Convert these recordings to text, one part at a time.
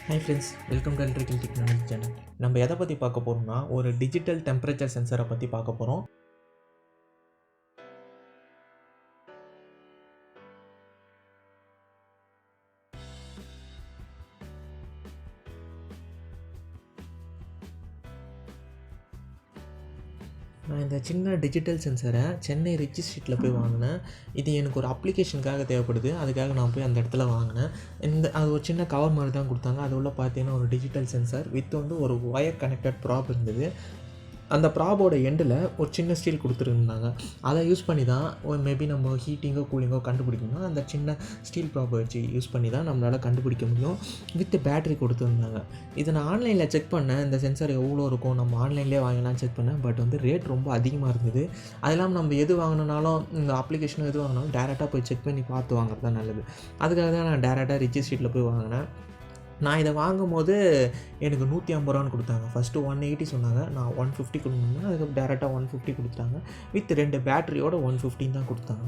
Hi friends, welcome to electrical technology channel. நம்ம எதை பற்றி பார்க்க போகிறோம்னா, ஒரு டிஜிட்டல் டெம்பரேச்சர் சென்சரை பற்றி பார்க்க போகிறோம். நான் இந்த சின்ன டிஜிட்டல் சென்சரை சென்னை ரிச்சி ஸ்ட்ரீட்டில் போய் வாங்கினேன். இது எனக்கு ஒரு அப்ளிகேஷனுக்காக தேவைப்படுது. அதுக்காக நான் போய் அந்த இடத்துல வாங்கினேன். அது ஒரு சின்ன கவர் மாதிரி தான் கொடுத்தாங்க. அது உள்ள பார்த்தீங்கன்னா ஒரு டிஜிட்டல் சென்சார் வித் ஒரு ஒயர் கனெக்டட் ப்ராப் இருந்தது. அந்த ப்ராபோட எண்டில் ஒரு சின்ன ஸ்டீல் கொடுத்துருந்தாங்க. அதை யூஸ் பண்ணி தான் மேபி நம்ம ஹீட்டிங்கோ கூலிங்கோ கண்டுபிடிக்கணும்னா அந்த சின்ன ஸ்டீல் ப்ராப்பை வச்சு யூஸ் பண்ணி தான் நம்மளால் கண்டுபிடிக்க முடியும். வித் பேட்ரி கொடுத்துருந்தாங்க. இதை நான் ஆன்லைனில் செக் பண்ணேன். இந்த சென்சார் எவ்வளோ இருக்கும், நம்ம ஆன்லைன்லேயே வாங்கலாம்னு செக் பண்ணேன். பட் ரேட் ரொம்ப அதிகமாக இருந்தது. அது இல்லாமல் நம்ம எது வாங்கினாலும் இந்த அப்ளிகேஷனும் எது வாங்கினாலும் டேரெக்டாக போய் செக் பண்ணி பார்த்து வாங்குறது தான் நல்லது. அதுக்காக தான் நான் டேரெக்டாக ரிச்சி ஸ்ட்ரீட்டில் போய் வாங்கினேன். நான் இதை வாங்கும்போது எனக்கு 150 கொடுத்தாங்க. ஃபஸ்ட்டு 180 சொன்னாங்க. நான் 150 கொடுக்கணும்னா அதுக்கு டேரெக்டாக 150 கொடுத்தாங்க. வித் 2 பேட்டரியோட 115 தான் கொடுத்தாங்க.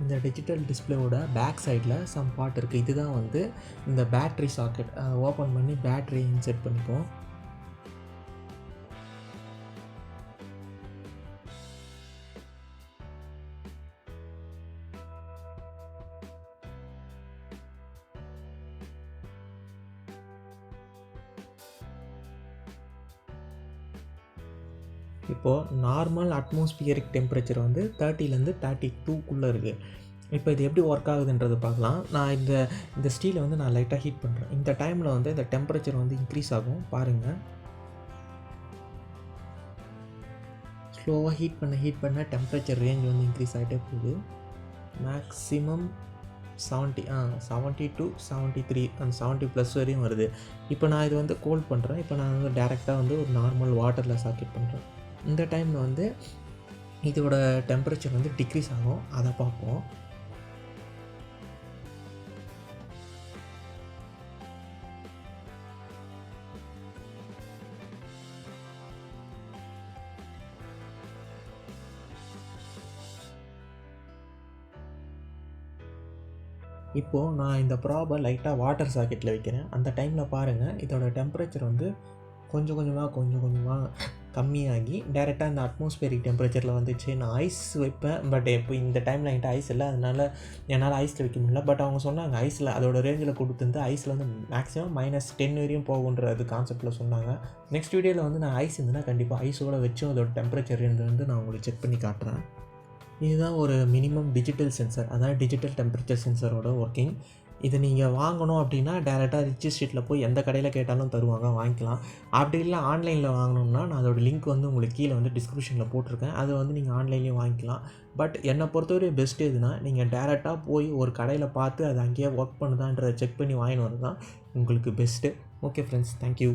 இந்த டிஜிட்டல் டிஸ்பிளேவோட பேக் சைடில் சம் பார்ட் இருக்குது. இதுதான் இந்த பேட்ரி சாக்கெட். ஓப்பன் பண்ணி பேட்ரி இன்செர்ட் பண்ணிப்போம். இப்போது நார்மல் அட்மாஸ்பியரிக் டெம்பரேச்சர் 30லேருந்து 32க்குள்ளே இருக்குது. இப்போ இது எப்படி ஒர்க் ஆகுதுன்றது பார்க்கலாம். நான் இந்த ஸ்டீலை நான் லைட்டாக ஹீட் பண்ணுறேன். இந்த டைமில் இந்த டெம்பரேச்சர் இன்க்ரீஸ் ஆகும். பாருங்கள், ஸ்லோவாக ஹீட் பண்ண டெம்பரேச்சர் ரேஞ்ச் இன்க்ரீஸ் ஆகிட்டே போகுது. மேக்ஸிமம் 70 to 73 அந்த 70+ வரையும் வருது. இப்போ நான் இது கோல்ட் பண்ணுறேன். இப்போ நான் டேரெக்டாக ஒரு நார்மல் வாட்டரில் சாக்கெட் பண்ணுறேன். இந்த டைமில் இதோட டெம்பரேச்சர் டிக்ரீஸ் ஆகும். அதை பார்ப்போம். இப்போது நான் இந்த ப்ராபை லைட்டாக வாட்டர் சாக்கெட்டில் வைக்கிறேன். அந்த டைமில் பாருங்கள், இதோட டெம்பரேச்சர் கொஞ்சம் கொஞ்சமாக கம்மியாகி டேரெக்டாக இந்த அட்மாஸ்பியரிக் டெம்பரேச்சரில் வந்துச்சு. நான் ஐஸ் வைப்பேன். பட் இப்போ இந்த டைமில் என்கிட்ட ஐஸ் இல்லை, அதனால் என்னால் ஐஸில் வைக்க முடியல. பட் அவங்க சொன்னாங்க ஐஸில் அதோட ரேஞ்சில் கொடுத்துருந்து ஐஸில் மேக்ஸிமம் -10 வரையும் போகுன்றது கான்செப்டில் சொன்னாங்க. நெக்ஸ்ட் வீடியோவில் நான் ஐஸ் இருந்துன்னா கண்டிப்பாக ஐஸோடு வச்சும் அதோட டெம்பரேச்சர் ரேஞ்ச் நான் உங்களுக்கு செக் பண்ணி காட்டுறேன். இதுதான் ஒரு மினிமம் டிஜிட்டல் சென்சார், அதாவது டிஜிட்டல் டெம்பரேச்சர் சென்சரோட ஒர்க்கிங். இது நீங்கள் வாங்கணும் அப்படின்னா டேரெக்டாக ரிச்சி ஸ்ட்ரீட்டில் போய் எந்த கடையில் கேட்டாலும் தருவாங்க, வாங்கிக்கலாம். அப்படி இல்லை ஆன்லைனில் வாங்கணும்னா நான் அதோட லிங்க் உங்களுக்கு கீழே டிஸ்கிரிப்ஷனில் போட்டிருக்கேன். அது நீங்கள் ஆன்லைன்லேயும் வாங்கிக்கலாம். பட் என்னை பொறுத்தவரை பெஸ்ட்டு எதுனா, நீங்கள் டேரெக்டாக போய் ஒரு கடையில் பார்த்து அது அங்கேயே ஒர்க் பண்ணுதான்றதை செக் பண்ணி வாங்கின்னு வரது தான் உங்களுக்கு பெஸ்ட்டு. Okay friends, thank you.